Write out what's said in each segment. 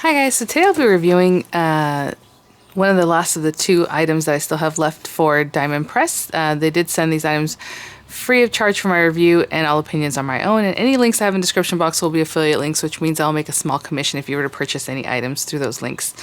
Hi guys, so today I'll be reviewing one of the last of the two items that I still have left for Diamond Press. They did send these items free of charge for my review, and all opinions are my own, and any links I have in the description box will be affiliate links, which means I'll make a small commission if you were to purchase any items through those links.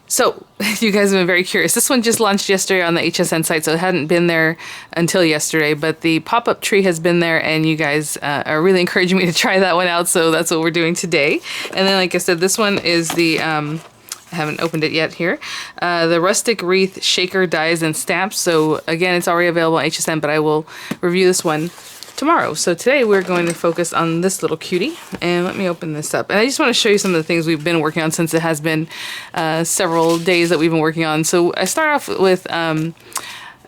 So, you guys have been very curious. This one just launched yesterday on the HSN site, so it hadn't been there until yesterday, but the pop-up tree has been there, and you guys are really encouraging me to try that one out, so that's what we're doing today. And then, like I said, this one is the, I haven't opened it yet here, the Rustic Wreath Shaker Dies and Stamps. So, again, it's already available on HSN, but I will review this one tomorrow. So today we're going to focus on this little cutie, and let me open this up. And I just want to show you some of the things we've been working on since it has been several days that we've been working on. So I start off with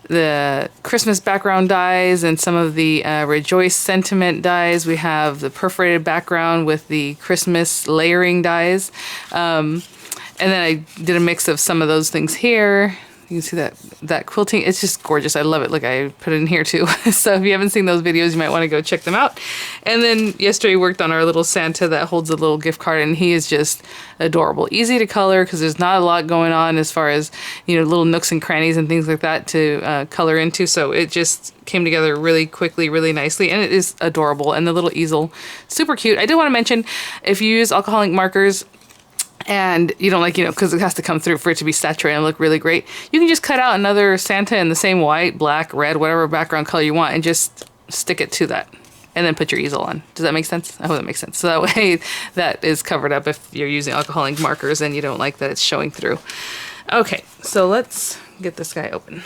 the Christmas background dies and some of the Rejoice sentiment dies. We have the perforated background with the Christmas layering dies. And then I did a mix of some of those things here. You can see that quilting. It's just gorgeous. I love it. Look, I put it in here too. So if you haven't seen those videos, you might want to go check them out. And then yesterday we worked on our little Santa that holds a little gift card, and he is just adorable. Easy to color because there's not a lot going on as far as, you know, little nooks and crannies and things like that to color into. So it just came together really quickly, really nicely, and it is adorable. And the little easel, super cute. I did want to mention, if you use alcoholic markers, and you don't like, you know, because it has to come through for it to be saturated and look really great, you can just cut out another Santa in the same white, black, red, whatever background color you want, and just stick it to that. And then put your easel on. Does that make sense? I hope that makes sense. So that way that is covered up if you're using alcoholic markers and you don't like that it's showing through. Okay, so let's get this guy open.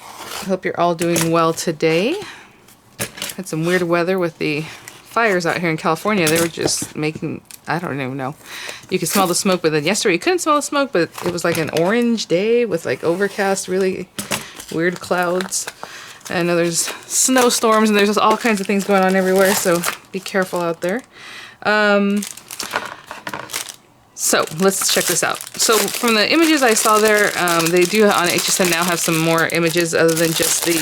I hope you're all doing well today. Had some weird weather with the fires out here in California. They were just making, I don't even know. You could smell the smoke, but then yesterday you couldn't smell the smoke, but it was like an orange day with like overcast, really weird clouds. And I know there's snowstorms and there's just all kinds of things going on everywhere, so be careful out there. So let's check this out. So from the images I saw there, they do on HSN now have some more images other than just the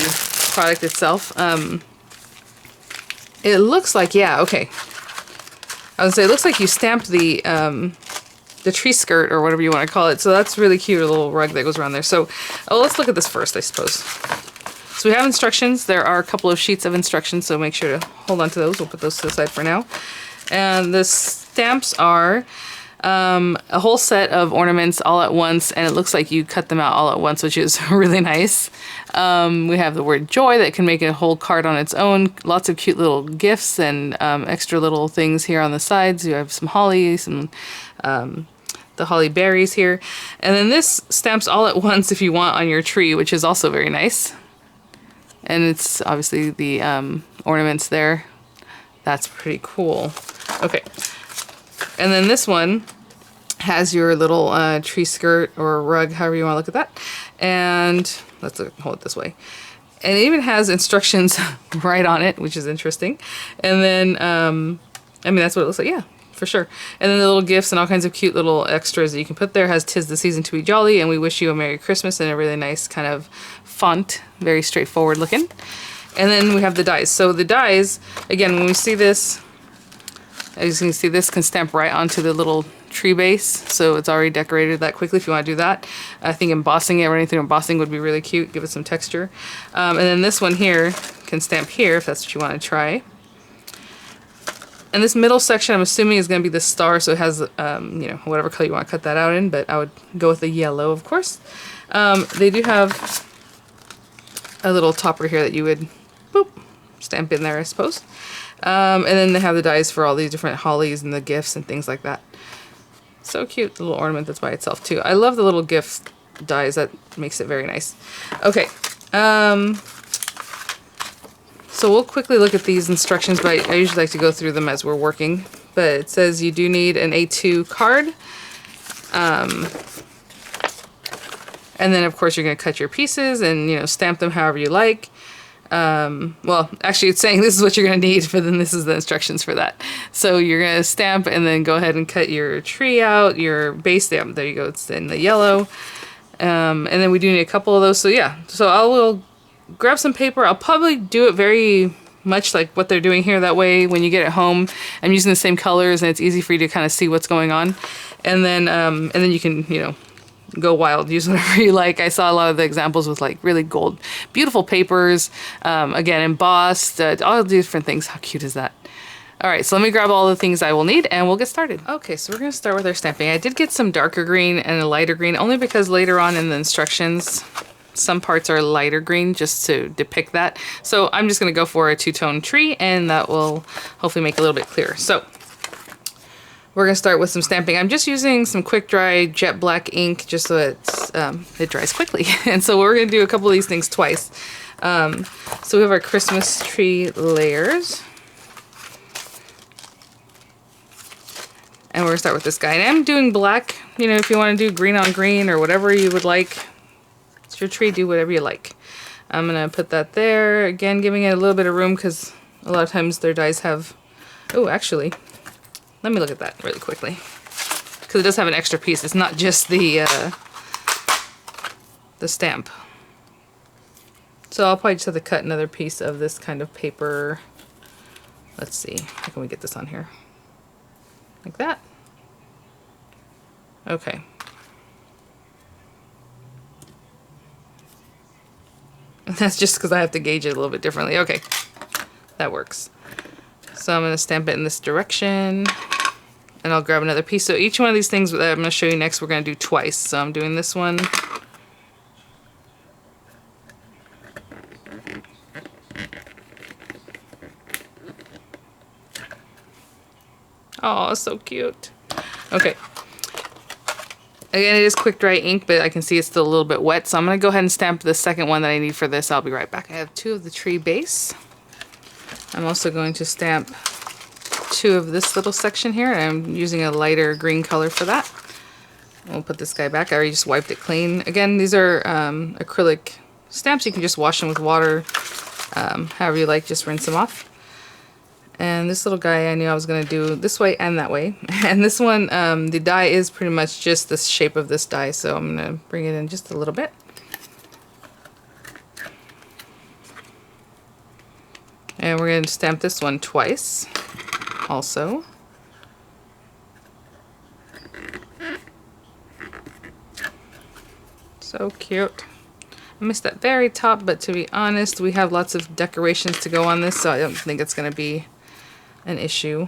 product itself. It looks like, yeah, okay. I would say it looks like you stamped the tree skirt or whatever you want to call it. So that's really cute, a little rug that goes around there. So let's look at this first, I suppose. So we have instructions. There are a couple of sheets of instructions, so make sure to hold on to those. We'll put those to the side for now. And the stamps are a whole set of ornaments all at once, and it looks like you cut them out all at once, which is really nice. We have the word joy that can make a whole card on its own. Lots of cute little gifts and extra little things here on the sides. You have some holly, some the holly berries here. And then this stamps all at once if you want on your tree, which is also very nice. And it's obviously the ornaments there. That's pretty cool. Okay. And then this one has your little tree skirt or rug, however you want to look at that. And let's hold it this way. And it even has instructions right on it, which is interesting. And then, I mean, that's what it looks like. Yeah, for sure. And then the little gifts and all kinds of cute little extras that you can put there. Has "'Tis the Season to Be Jolly" and "We Wish You a Merry Christmas" in a really nice kind of font, very straightforward looking. And then we have the dies. So the dies, again, when we see this, as you can see, this can stamp right onto the little tree base, so it's already decorated that quickly if you want to do that. I think embossing it or anything embossing would be really cute, give it some texture. And then this one here can stamp here if that's what you want to try. And this middle section I'm assuming is going to be the star, so it has, you know, whatever color you want to cut that out in, but I would go with the yellow, of course. They do have a little topper here that you would, boop, stamp in there, I suppose. And then they have the dies for all these different hollies and the gifts and things like that. So cute, the little ornament that's by itself too. I love the little gift dies, that makes it very nice. Okay, so we'll quickly look at these instructions, but I usually like to go through them as we're working. But it says you do need an A2 card. And then of course you're going to cut your pieces and, you know, stamp them however you like. Well, actually it's saying this is what you're going to need, but then this is the instructions for that. So you're going to stamp and then go ahead and cut your tree out, your base stamp. There you go. It's in the yellow. And then we do need a couple of those. So yeah, so I will grab some paper. I'll probably do it very much like what they're doing here. That way when you get it home, I'm using the same colors and it's easy for you to kind of see what's going on. And then you can, you know, go wild, use whatever you like. I saw a lot of the examples with like really gold, beautiful papers, again, embossed, all the different things. How cute is that? All right, so let me grab all the things I will need and we'll get started. Okay, so we're gonna start with our stamping. I did get some darker green and a lighter green, only because later on in the instructions, some parts are lighter green just to depict that. So I'm just gonna go for a two-tone tree and that will hopefully make it a little bit clearer. So we're gonna start with some stamping. I'm just using some quick dry jet black ink just so it dries quickly. And so we're gonna do a couple of these things twice. So we have our Christmas tree layers. And we're gonna start with this guy. And I'm doing black, you know, if you wanna do green on green or whatever you would like. It's your tree, do whatever you like. I'm gonna put that there. Again, giving it a little bit of room because a lot of times their dies have, oh, actually, let me look at that really quickly. Because it does have an extra piece. It's not just the stamp. So I'll probably just have to cut another piece of this kind of paper. Let's see, how can we get this on here? Like that. Okay. And that's just because I have to gauge it a little bit differently. Okay, that works. So I'm going to stamp it in this direction. And I'll grab another piece. So each one of these things that I'm going to show you next, we're going to do twice. So I'm doing this one. Oh, so cute. Okay. Again, it is quick dry ink, but I can see it's still a little bit wet. So I'm going to go ahead and stamp the second one that I need for this. I'll be right back. I have 2 of the tree base. I'm also going to stamp 2 of this little section here. And I'm using a lighter green color for that. We'll put this guy back. I already just wiped it clean. Again, these are acrylic stamps. You can just wash them with water, however you like. Just rinse them off. And this little guy, I knew I was going to do this way and that way. And this one, the die is pretty much just the shape of this die. So I'm going to bring it in just a little bit. And we're going to stamp this one twice also. So cute. I missed that very top, but to be honest, we have lots of decorations to go on this, so I don't think it's going to be an issue.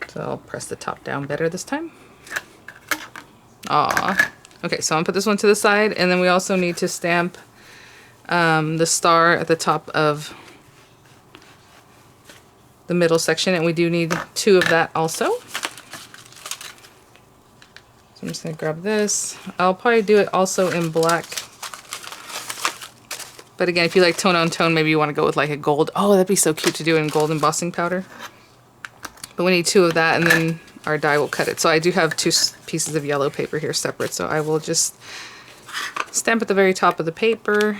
So I'll press the top down better this time. Aw. Okay, so I'm going to put this one to the side, and then we also need to stamp the star at the top of the middle section, and we do need 2 of that also. So I'm just going to grab this. I'll probably do it also in black. But again, if you like tone on tone, maybe you want to go with like a gold. Oh, that'd be so cute to do in gold embossing powder. But we need 2 of that, and then our die will cut it. So I do have 2 pieces of yellow paper here separate. So I will just stamp at the very top of the paper.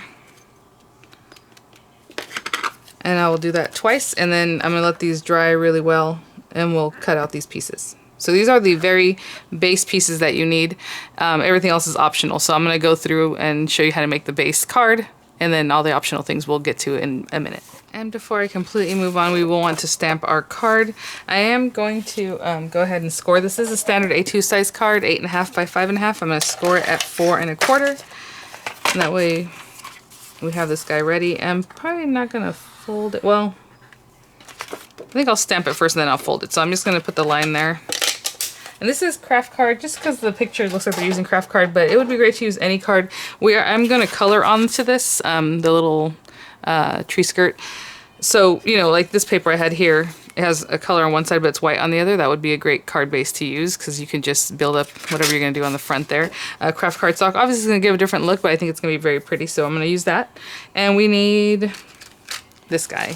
And I will do that twice, and then I'm going to let these dry really well, and we'll cut out these pieces. So these are the very base pieces that you need. Everything else is optional. So I'm going to go through and show you how to make the base card, and then all the optional things we'll get to in a minute. And before I completely move on, we will want to stamp our card. I am going to go ahead and score. This is a standard A2 size card, 8.5 by 5.5. I'm going to score it at 4 1/4. And that way we have this guy ready. I'm probably not going to fold it. Well, I think I'll stamp it first and then I'll fold it. So I'm just going to put the line there. And this is craft card, just because the picture looks like they're using craft card, but it would be great to use any card. I'm going to color onto this, the little tree skirt. So, you know, like this paper I had here, it has a color on one side, but it's white on the other. That would be a great card base to use because you can just build up whatever you're going to do on the front there. Craft cardstock obviously is going to give a different look, but I think it's going to be very pretty, so I'm going to use that. And we need this guy.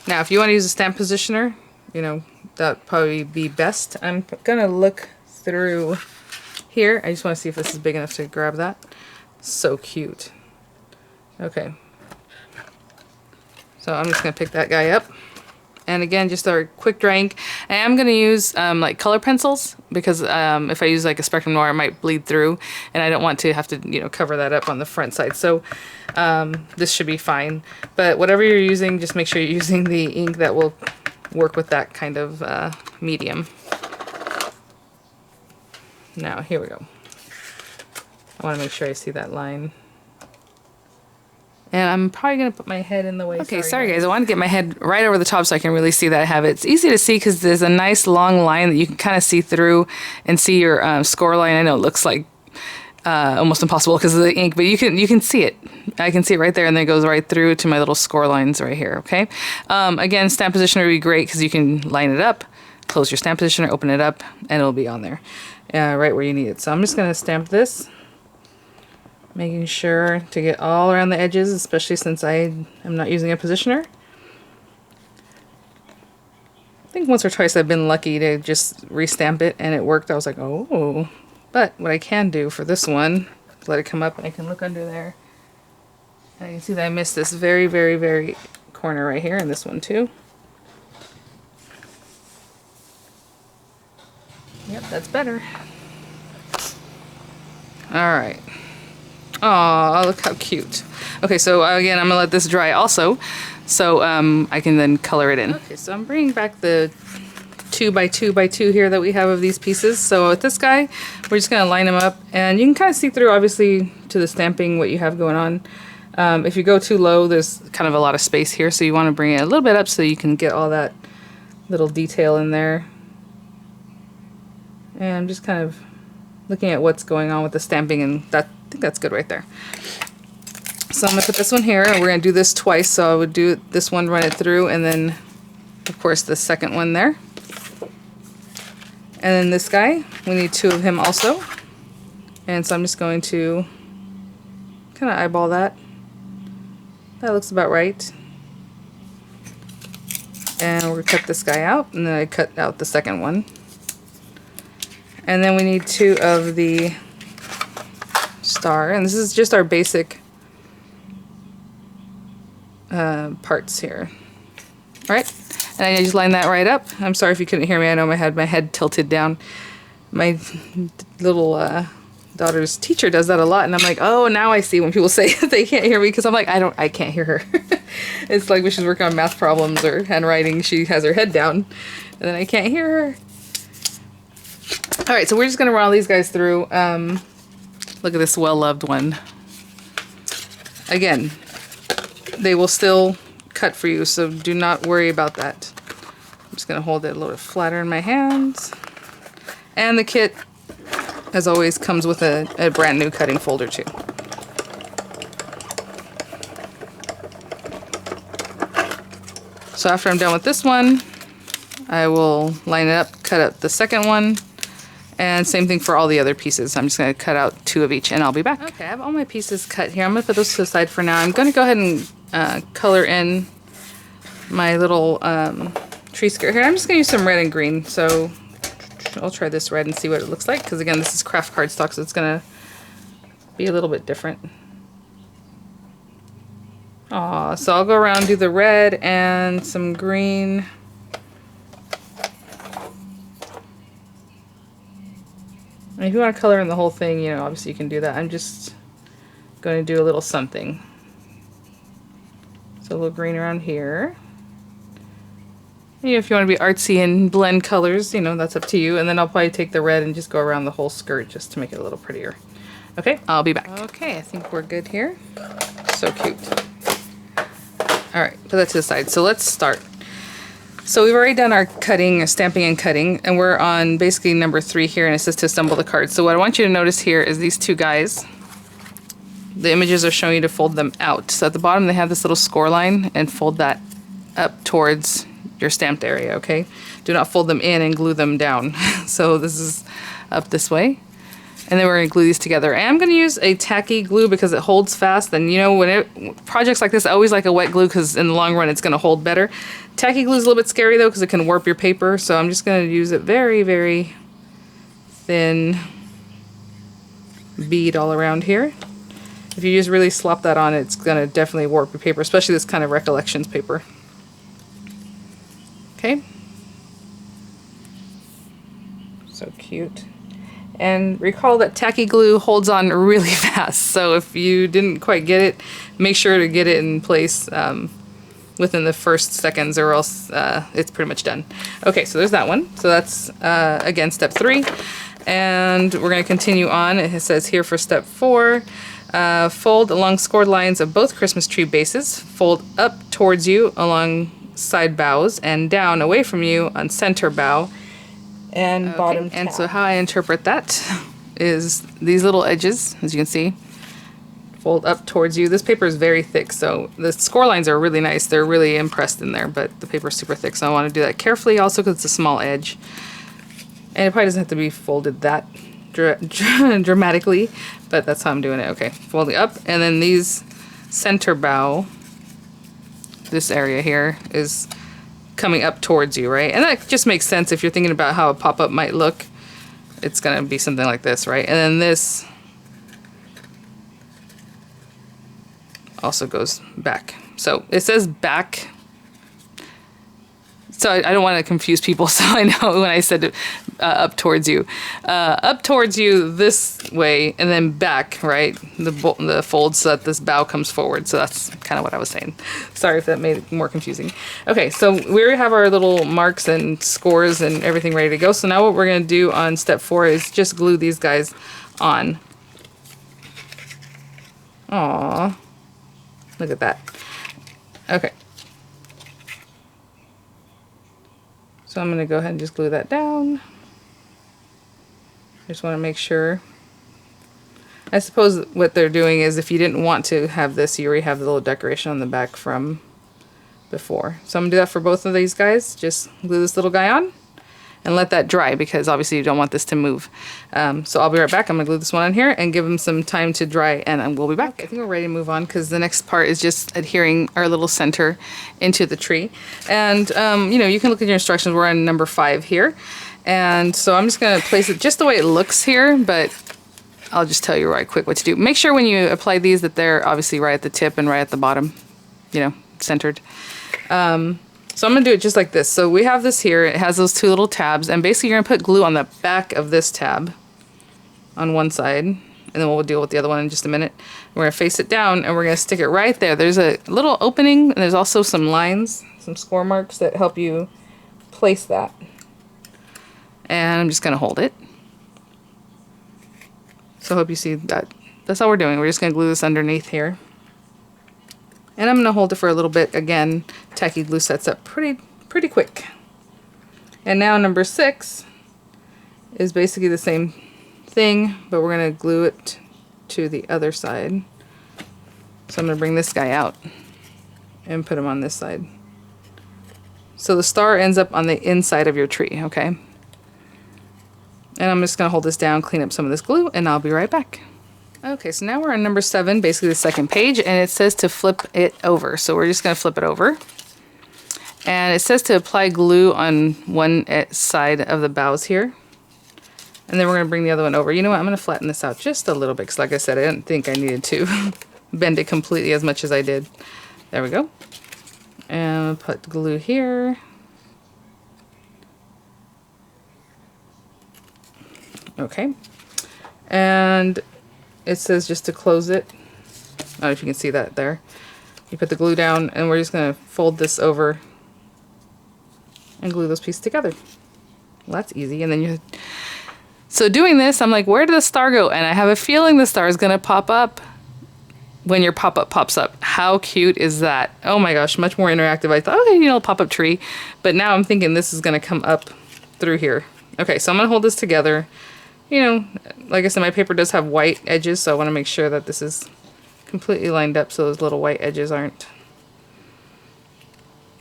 Now, if you want to use a stamp positioner, you know, that'd probably be best. I'm going to look through here. I just want to see if this is big enough to grab that. So cute. Okay. So I'm just going to pick that guy up. And again, just a quick dry ink. I am going to use like color pencils because if I use like a Spectrum Noir, it might bleed through, and I don't want to have to, you know, cover that up on the front side. So this should be fine. But whatever you're using, just make sure you're using the ink that will work with that kind of medium. Now, here we go. I want to make sure I see that line. And I'm probably going to put my head in the way. Okay, sorry guys. I want to get my head right over the top so I can really see that I have it. It's easy to see because there's a nice long line that you can kind of see through and see your score line. I know it looks like almost impossible because of the ink, but you can see it. I can see it right there, and then it goes right through to my little score lines right here, okay? Again, stamp positioner would be great because you can line it up, close your stamp positioner, open it up, and it'll be on there right where you need it. So I'm just going to stamp this, making sure to get all around the edges, especially since I am not using a positioner. I think once or twice I've been lucky to just restamp it and it worked. I was like, oh. But what I can do for this one is let it come up and I can look under there. And I can see that I missed this very, very, very corner right here, and this one too. Yep, that's better. Alright. Oh, look how cute. Okay, so again, I'm going to let this dry also, so I can then color it in. Okay, so I'm bringing back the 2x2x2 here that we have of these pieces. So with this guy, we're just going to line them up, and you can kind of see through, obviously, to the stamping what you have going on. If you go too low, there's kind of a lot of space here, so you want to bring it a little bit up so you can get all that little detail in there. And I'm just kind of looking at what's going on with the stamping, and I think that's good right there. So I'm going to put this one here, and we're going to do this twice, so I would do this one, run it through, and then of course the second one there. And then this guy, we need 2 of him also. And so I'm just going to kind of eyeball that. That looks about right. And we're going to cut this guy out, and then I cut out the second one. And then we need 2 of the star, and this is just our basic parts here. Alright, and I just line that right up. I'm sorry if you couldn't hear me. I know I had my head tilted down. My little daughter's teacher does that a lot, and I'm like, oh, now I see when people say they can't hear me, because I'm like, I can't hear her. It's like when she's working on math problems or handwriting, she has her head down, and then I can't hear her. Alright, so we're just going to run all these guys through. Look at this well-loved one. Again, they will still cut for you, so do not worry about that. I'm just going to hold it a little bit flatter in my hands. And the kit, as always, comes with a brand new cutting folder too. So after I'm done with this one, I will line it up, cut out the second one, and same thing for all the other pieces. I'm just going to cut out 2 of each, and I'll be back. Okay, I have all my pieces cut here. I'm going to put those to the side for now. I'm going to go ahead and color in my little tree skirt here. I'm just going to use some red and green, so I'll try this red and see what it looks like, because again, this is craft cardstock, so it's going to be a little bit different. Aw, so I'll go around, do the red and some green. And if you want to color in the whole thing, you know, obviously you can do that. I'm just going to do a little something. So a little green around here. And if you want to be artsy and blend colors, you know, that's up to you. And then I'll probably take the red and just go around the whole skirt just to make it a little prettier. Okay, I'll be back. Okay, I think we're good here. So cute. Alright, put that to the side. So let's start. So we've already done our cutting, stamping and cutting, and we're on basically number 3 here, and it says to assemble the card. So what I want you to notice here is these 2 guys. The images are showing you to fold them out. So at the bottom they have this little score line, and fold that up towards your stamped area, okay? Do not fold them in and glue them down. So this is up this way. And then we're going to glue these together. And I'm going to use a tacky glue because it holds fast. And you know, when projects like this, I always like a wet glue because in the long run it's going to hold better. Tacky glue is a little bit scary though because it can warp your paper. So I'm just going to use it very, very thin bead all around here. If you just really slop that on, it's going to definitely warp your paper, especially this kind of recollections paper. Okay. So cute. And recall that tacky glue holds on really fast. So if you didn't quite get it, make sure to get it in place within the first seconds, or else it's pretty much done. Okay, so there's that one. So that's, again, step 3. And we're going to continue on. It says here for step 4, fold along scored lines of both Christmas tree bases. Fold up towards you along side bows and down away from you on center bow and bottom tab. And so how I interpret that is these little edges, as you can see, fold up towards you. This paper is very thick, so the score lines are really nice. They're really impressed in there, but the paper is super thick, so I want to do that carefully also because it's a small edge. And it probably doesn't have to be folded that dramatically, but that's how I'm doing it. Okay, folding up, and then these center bow, this area here is coming up towards you, right? And that just makes sense if you're thinking about how a pop-up might look. It's gonna be something like this, right? And then this also goes back. So it says back. So I don't want to confuse people, so I know when I said up towards you. Up towards you this way, and then back, right? The fold so that this bow comes forward. So that's kind of what I was saying. Sorry if that made it more confusing. Okay, so we already have our little marks and scores and everything ready to go. So now what we're going to do on step 4 is just glue these guys on. Aww. Look at that. Okay. So I'm going to go ahead and just glue that down. Just want to make sure. I suppose what they're doing is if you didn't want to have this, you already have the little decoration on the back from before. So I'm going to do that for both of these guys. Just glue this little guy on and let that dry because obviously you don't want this to move. So I'll be right back. I'm going to glue this one on here and give them some time to dry, and we'll be back. I think we're ready to move on because the next part is just adhering our little center into the tree. And, you know, you can look at your instructions. We're on number 5 here. And so I'm just going to place it just the way it looks here, but I'll just tell you right quick what to do. Make sure when you apply these that they're obviously right at the tip and right at the bottom, you know, centered. So I'm going to do it just like this. So we have this here. It has those 2 little tabs. And basically you're going to put glue on the back of this tab on one side. And then we'll deal with the other one in just a minute. We're going to face it down and we're going to stick it right there. There's a little opening and there's also some lines, some score marks that help you place that. And I'm just going to hold it. So I hope you see that. That's all we're doing. We're just going to glue this underneath here. And I'm going to hold it for a little bit. Again, tacky glue sets up pretty quick. And now number 6 is basically the same thing, but we're going to glue it to the other side. So I'm going to bring this guy out and put him on this side. So the star ends up on the inside of your tree, okay? And I'm just going to hold this down, clean up some of this glue, and I'll be right back. Okay, so now we're on number 7, basically the second page, and it says to flip it over. So we're just going to flip it over. And it says to apply glue on one side of the boughs here. And then we're going to bring the other one over. You know what? I'm going to flatten this out just a little bit, because like I said, I didn't think I needed to bend it completely as much as I did. There we go. And I'll put glue here. Okay. And it says just to close it. I don't know if you can see that there. You put the glue down and we're just going to fold this over and glue those pieces together. Well, that's easy. And then you... So doing this, I'm like, where did the star go? And I have a feeling the star is going to pop up when your pop-up pops up. How cute is that? Oh my gosh, much more interactive. I thought, okay, you know, pop-up tree. But now I'm thinking this is going to come up through here. Okay, so I'm going to hold this together. You know, like I said, my paper does have white edges, so I want to make sure that this is completely lined up so those little white edges aren't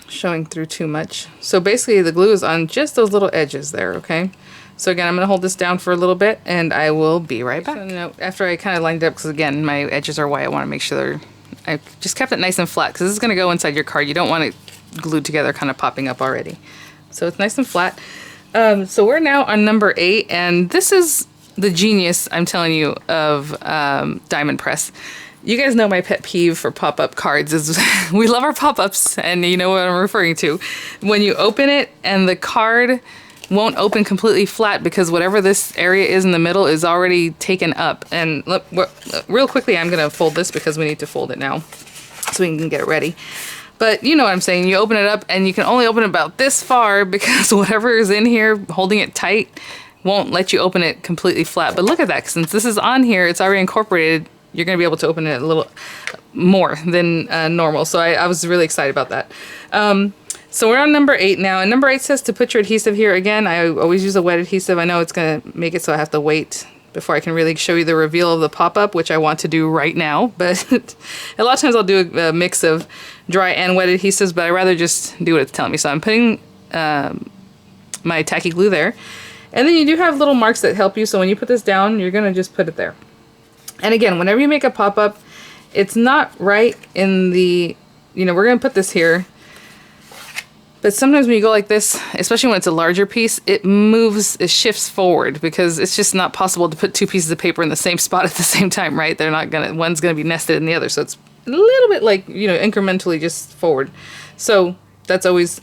showing through too much. So basically the glue is on just those little edges there, okay? So again, I'm going to hold this down for a little bit and I will be right back. So, you know, after I kind of lined it up, because again, my edges are white, I want to make sure I just kept it nice and flat, because this is going to go inside your card. You don't want it glued together kind of popping up already. So it's nice and flat. So we're now on number 8, and this is the genius, I'm telling you, of Diamond Press. You guys know my pet peeve for pop-up cards is we love our pop-ups, and you know what I'm referring to. When you open it and the card won't open completely flat because whatever this area is in the middle is already taken up. And look, real quickly, I'm gonna fold this because we need to fold it now so we can get it ready. But you know what I'm saying, you open it up and you can only open it about this far because whatever is in here holding it tight won't let you open it completely flat. But look at that, since this is on here, it's already incorporated, you're going to be able to open it a little more than normal. So I was really excited about that. So we're on number 8 now, and number 8 says to put your adhesive here. Again, I always use a wet adhesive. I know it's going to make it so I have to wait before I can really show you the reveal of the pop-up, which I want to do right now. But a lot of times I'll do a mix of dry and wet adhesives, but I rather just do what it's telling me. So I'm putting my tacky glue there. And then you do have little marks that help you. So when you put this down, you're going to just put it there. And again, whenever you make a pop-up, it's not right in the, you know, we're going to put this here. But sometimes when you go like this, especially when it's a larger piece, it moves, it shifts forward because it's just not possible to put 2 pieces of paper in the same spot at the same time, right? They're not going to, one's going to be nested in the other. So it's a little bit like, you know, incrementally just forward. So that's always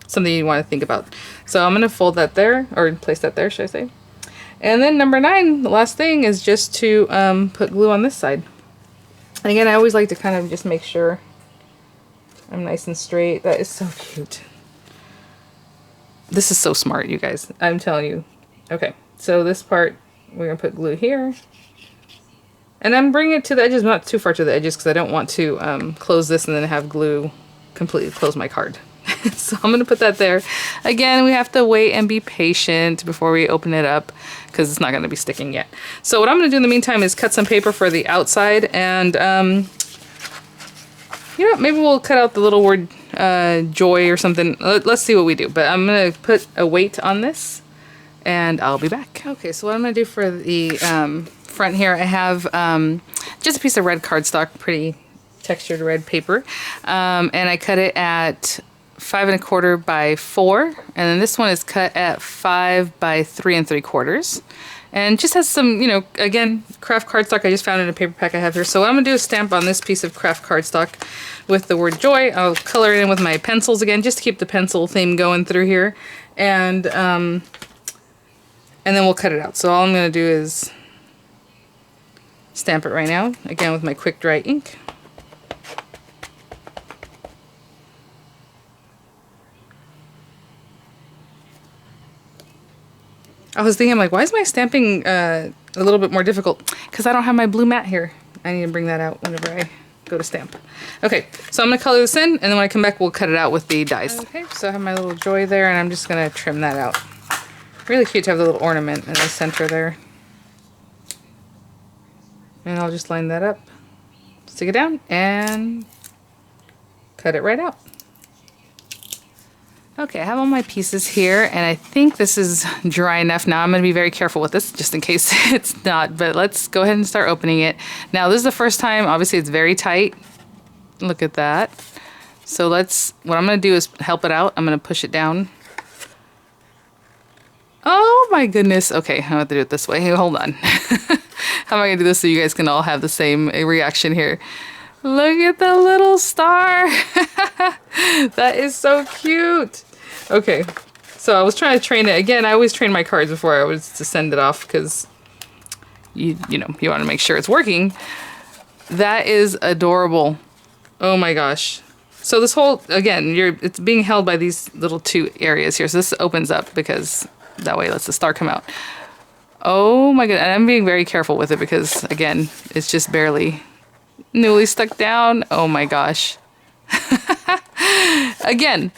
something you want to think about. So I'm going to fold that there, or place that there, should I say. And then number 9, the last thing, is just to put glue on this side. And again, I always like to kind of just make sure I'm nice and straight. That is so cute. This is so smart, you guys. I'm telling you. Okay, so this part, we're going to put glue here. And I'm bringing it to the edges, not too far to the edges, because I don't want to close this and then have glue completely close my card. So I'm going to put that there. Again, we have to wait and be patient before we open it up because it's not going to be sticking yet. So what I'm going to do in the meantime is cut some paper for the outside, and you know, maybe we'll cut out the little word joy or something. Let's see what we do. But I'm going to put a weight on this and I'll be back. Okay, so what I'm going to do for the front here, I have just a piece of red cardstock, pretty textured red paper, and I cut it at 5 1/4 by 4, and then this one is cut at 5 by 3 3/4, and just has some, you know, again, craft cardstock I just found in a paper pack I have here. So what I'm gonna do is stamp on this piece of craft cardstock with the word joy. I'll color it in with my pencils again, just to keep the pencil theme going through here, and then we'll cut it out. So all I'm gonna do is stamp it right now, again with my quick dry ink. I was thinking, like, why is my stamping a little bit more difficult? Because I don't have my blue mat here. I need to bring that out whenever I go to stamp. Okay, so I'm going to color this in, and then when I come back, we'll cut it out with the dies. Okay, so I have my little joy there, and I'm just going to trim that out. Really cute to have the little ornament in the center there. And I'll just line that up, stick it down, and cut it right out. Okay, I have all my pieces here, and I think this is dry enough. Now I'm going to be very careful with this, just in case it's not, but let's go ahead and start opening it. Now, this is the first time. Obviously, it's very tight. Look at that. So what I'm going to do is help it out. I'm going to push it down. Oh my goodness. Okay, I have to do it this way. Hey, hold on. How am I going to do this so you guys can all have the same reaction here? Look at the little star. That is so cute. Okay, so I was trying to train it. Again, I always train my cards before I was to send it off because you know, you want to make sure it's working. That is adorable. Oh my gosh. So this whole, again, it's being held by these little 2 areas here. So this opens up because that way it lets the star come out. Oh my god, and I'm being very careful with it because, again, it's just barely newly stuck down. Oh my gosh. Again,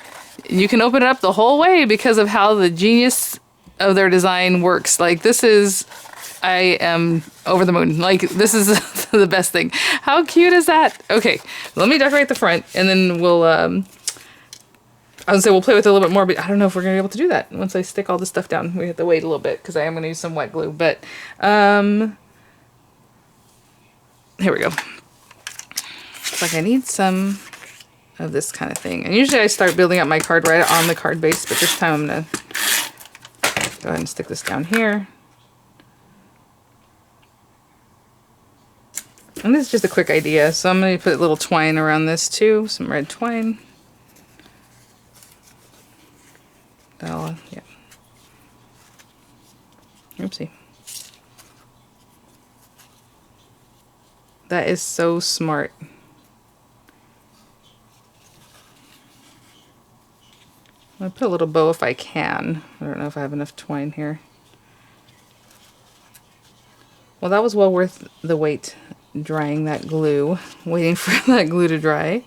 you can open it up the whole way because of how the genius of their design works. Like, this is, I am over the moon. Like, this is the best thing. How cute is that? Okay, let me decorate the front, and then we'll, I would say we'll play with it a little bit more, but I don't know if we're going to be able to do that. Once I stick all this stuff down, we have to wait a little bit because I am going to use some wet glue. But, here we go. It's like I need some of this kind of thing. And usually I start building up my card right on the card base, but this time I'm going to go ahead and stick this down here. And this is just a quick idea. So I'm going to put a little twine around this too. Some red twine. That'll, yeah. Oopsie. That is so smart. I'm going to put a little bow if I can. I don't know if I have enough twine here. Well, that was well worth the wait drying that glue. Waiting for that glue to dry.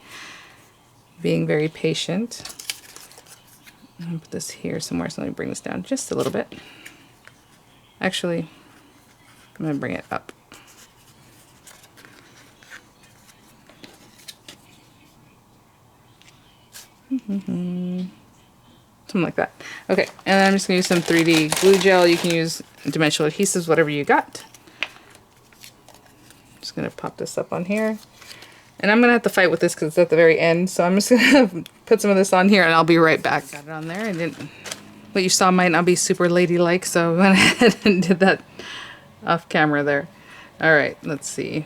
Being very patient. I'm going to put this here somewhere, so let me bring this down just a little bit. Actually, I'm going to bring it up. Something like that. Okay, and I'm just going to use some 3D glue gel. You can use dimensional adhesives, whatever you got. Just going to pop this up on here. And I'm going to have to fight with this because it's at the very end. So I'm just going to put some of this on here and I'll be right back. Got it on there. I didn't. What you saw might not be super ladylike, so I went ahead and did that off camera there. Alright, let's see.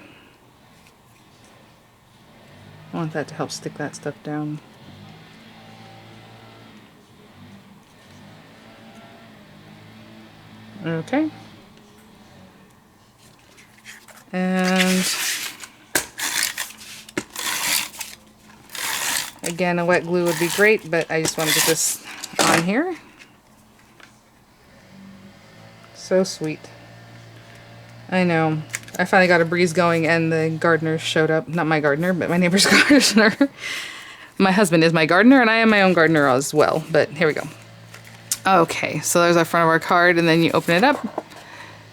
I want that to help stick that stuff down. Okay. And again, a wet glue would be great, but I just want to get this on here. So sweet. I know. I finally got a breeze going and the gardener showed up. Not my gardener, but my neighbor's gardener. My husband is my gardener and I am my own gardener as well, but here we go. Okay, so there's our front of our card, and then you open it up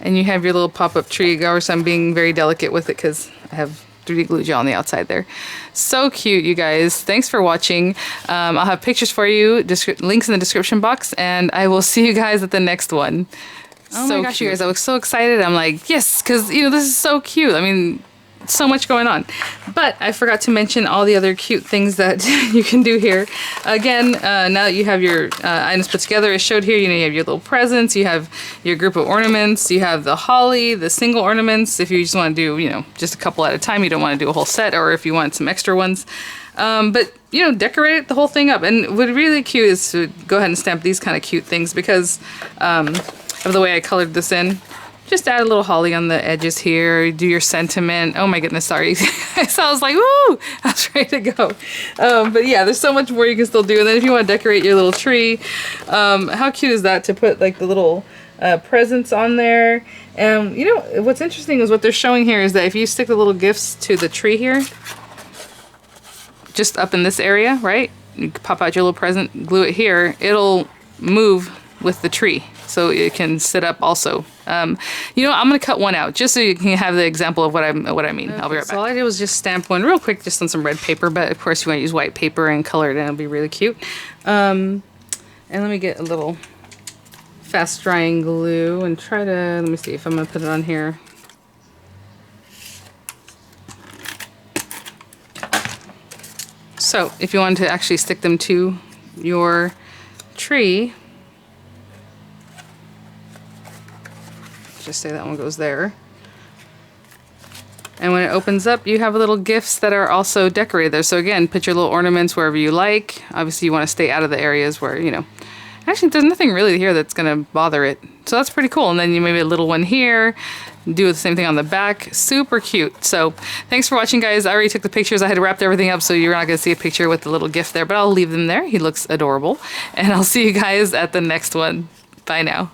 and you have your little pop-up tree. Of course, I'm being very delicate with it because I have 3D glue gel on the outside there. So cute, you guys. Thanks for watching. I'll have pictures for you, links in the description box, and I will see you guys at the next one. Oh so my gosh, cute. You guys, I was so excited. I'm like, yes, because, you know, this is so cute. I mean, so much going on. But I forgot to mention all the other cute things that you can do here. Again, now that you have your items put together as showed here, you know, you have your little presents, you have your group of ornaments, you have the holly, the single ornaments, if you just want to do, you know, just a couple at a time, you don't want to do a whole set, or if you want some extra ones. But, you know, decorate the whole thing up. And what's really cute is to go ahead and stamp these kind of cute things because of the way I colored this in. Just add a little holly on the edges here, do your sentiment. Oh my goodness, sorry. So I was like, woo, I was ready to go. But yeah, there's so much more you can still do. And then if you want to decorate your little tree, how cute is that to put like the little presents on there. And you know, what's interesting is what they're showing here is that if you stick the little gifts to the tree here, just up in this area, right? You pop out your little present, glue it here, it'll move with the tree. So it can sit up also. You know, I'm gonna cut one out just so you can have the example of what I mean. Okay, I'll be right back. So all I did was just stamp one real quick, just on some red paper. But of course, you want to use white paper and color it, and it'll be really cute. And let me get a little fast drying glue and try to. Let me see if I'm gonna put it on here. So if you want to actually stick them to your tree. Just say that one goes there. And when it opens up, you have little gifts that are also decorated there. So again, put your little ornaments wherever you like. Obviously, you want to stay out of the areas where, you know, actually there's nothing really here that's going to bother it. So that's pretty cool. And then you maybe a little one here. Do the same thing on the back. Super cute. So thanks for watching, guys. I already took the pictures. I had wrapped everything up, so you're not going to see a picture with the little gift there, but I'll leave them there. He looks adorable. And I'll see you guys at the next one. Bye now.